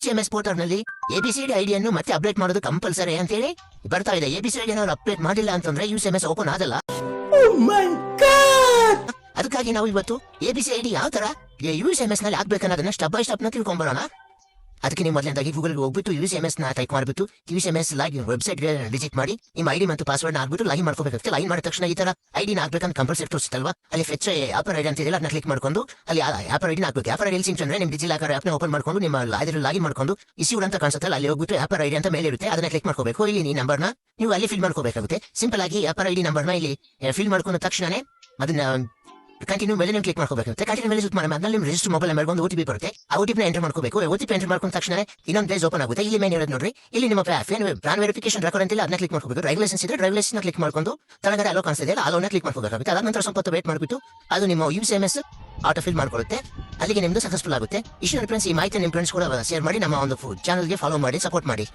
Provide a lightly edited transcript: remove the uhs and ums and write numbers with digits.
UCMS portal ನಲ್ಲಿ ABCD ಐಡಿಯನ್ನು ಮತ್ತೆ ಅಪ್ಡೇಟ್ ಮಾಡೋದು ಕಂಪಲ್ಸರಿ ಅಂತ ಹೇಳಿ ಬರ್ತಾ ಇದೆ. ABCD ಏನಾದ್ರು ಅಪ್ಡೇಟ್ ಮಾಡಿಲ್ಲ ಅಂತಂದ್ರೆ UCMS ಓಪನ್ ಆಗಲ್ಲ. ಅದಕ್ಕಾಗಿ ನಾವು ಇವತ್ತು ABCD ಯಾವ ತರ UCMS ನಲ್ಲಿ ಆಗ್ಬೇಕನ್ನೋದನ್ನ ಸ್ಟೆಪ್ ಬೈ ಸ್ಟೆಪ್ ನ ತಿಳ್ಕೊಂಡ್ಬರೋಣ. ಅದಕ್ಕೆ ನೀವು ಮೊದಲನೇದಾಗಿ ಗೂಗಲ್ಗೆ ಹೋಗ್ಬಿಟ್ಟು UCMS ನ ಟೈಪ್ ಮಾಡಿಬಿಟ್ಟು UCMS ಲಾಗಿನ್ ವೆಬ್ಸೈಟ್ ವಿಸಿಟ್ ಮಾಡಿ ನಿಮ್ಮ ಐಡಿ ಮತ್ತು ಪಾಸ್ವರ್ಡ್ ಹಾಕ್ಬಿಟ್ಟು ಲಾಗಿನ್ ಮಾಡ್ಕೋಬೇಕಾಗುತ್ತೆ. ಲಾಗಿನ್ ಮಾಡಿದ ತಕ್ಷಣ ಈ ತರ ಐಡಿನ ಹಾಕ್ಬೇಕಂತ ಕಂಪಲ್ಸರಿ ತೋರಿಸುತ್ತಲ್ವಾ, ಅಲ್ಲಿ ಫೆಚ್ ಆಪರ್ ಐಡಿ ಅಂತ ಇದೆಯಲ್ಲ, ಅದನ್ನ ಕ್ಲಿಕ್ ಮಾಡ್ಕೊಂಡು ಅಲ್ಲಿ ಆಪರ್ ಐಡಿನ ಹಾಕ್ಬೇಕು. ಆಪರ್ ಐಡಿ ಸಿಂಚ್ ಅಂದ್ರೆ ನಿಮ್ಮ ಡಿಜಿಲಾಕರ್ ಆಪ್ನ ಓಪನ್ ಮಾಡ್ಕೊಂಡು ನಿಮ್ಮ ಅದರಲ್ಲಿ ಲಾಗಿನ್ ಮಾಡ್ಕೊಂಡು ಇಶ್ಯೂಡ್ ಅಂತ ಕಾಣಿಸುತ್ತಲ್ಲ, ಅಲ್ಲಿ ಹೋಗ್ಬಿಟ್ಟು ಆಪರ್ ಐಡಿ ಅಂತ ಮೇಲೆ ಇರುತ್ತೆ, ಅದನ್ನ ಕ್ಲಿಕ್ ಮಾಡ್ಕೋಬೇಕು. ಇಲ್ಲಿ ಈ ನಂಬರ್ನ ನೀವು ಅಲ್ಲಿ ಫಿಲ್ ಮಾಡ್ಕೋಬೇಕಾಗುತ್ತೆ. ಸಿಂಪಲ್ ಆಗಿ ಆಪರ್ ಐಡಿ ನಂಬರ್ನ ಇಲ್ಲಿ ಫಿಲ್ ಮಾಡ್ಕೊಂಡ ತಕ್ಷಣನೇ ಅದನ್ನ ಕಂಟಿನ್ಯೂ ಮೇಲೆ ನೀವು ಕ್ಲಿಕ್ ಮಾಡ್ಕೋಬೇಕಾಗುತ್ತೆ. ಕಂಟಿನ್ಯೂ ಮೇಲೆ ಸುತ್ತ ಮಾಡಿ ನಿಮ್ಮ ರಿಜಿಸ್ಟರ್ ಮೊಬೈಲ್ ನಂಬರ್ ಒಂದು OTP ಬರುತ್ತೆ. ಆ OTP ಎಂಟರ್ ಮಾಡ್ಕೋಬೇಕು. OTP ಎಂಟರ್ ಮಾಡ್ಕೊಂಡ ತಕ್ಷಣ ಇನ್ನೊಂದು ಪೇಜ್ ಓಪನ್ ಆಗುತ್ತೆ. ಇಲ್ಲಿ ಮೇಲೆ ಇರೋದು ನೋಡ್ರಿ, ಇಲ್ಲಿ ನಿಮ್ಮ ಪ್ಯಾನ್ ವೆರಿಫಿಕೇಶನ್ ರೆಕಾರ್ಡ್ ಅಂತಿಲ್ಲ, ಅದನ್ನ ಕ್ಲಿಕ್ ಮಾಡ್ಕೋಬೇಕು. ಡ್ರೈವ್ ಲೈಸೆನ್ಸ್ ಇದ್ರೆ ಡ್ರೈವ್ ಲೈಸೆನ್ಸ್ ಕ್ಲಿಕ್ ಮಾಡ್ಕೊಂಡು ತಳಗಡೆ ಅಲೋ ಕಾಣಿಸ್ತಿದೆ ಅಲೋನ ಕ್ಲಿಕ್ ಮಾಡ್ಕೋಬೇಕಾಗುತ್ತೆ. ಅದಾದ ನಂತರ ಸ್ವಲ್ಪ ಹೊತ್ತು ವೇಟ್ ಮಾಡಿಬಿಟ್ಟು ಅದು ನಿಮ್ಮ UCMS ಆಟೋ ಫಿಲ್ ಮಾಡ್ಕೊಳ್ಳುತ್ತೆ. ಅಲ್ಲಿಗೆ ನಿಮ್ದು ಸಕ್ಸಸ್ಫುಲ್ ಆಗುತ್ತೆ. ಇಷ್ಟು ಫ್ರೆಂಡ್ಸ್, ಈ ಮಾಹಿತಿ ನಿಮ್ಮ ಫ್ರೆಂಡ್ಸ್ ಕೂಡ ಶೇರ್ ಮಾಡಿ, ನಮ್ಮ ಒಂದು ಚಾನಲ್ಗೆ ಫಾಲೋ ಮಾಡಿ, ಸಪೋರ್ಟ್ ಮಾಡಿ.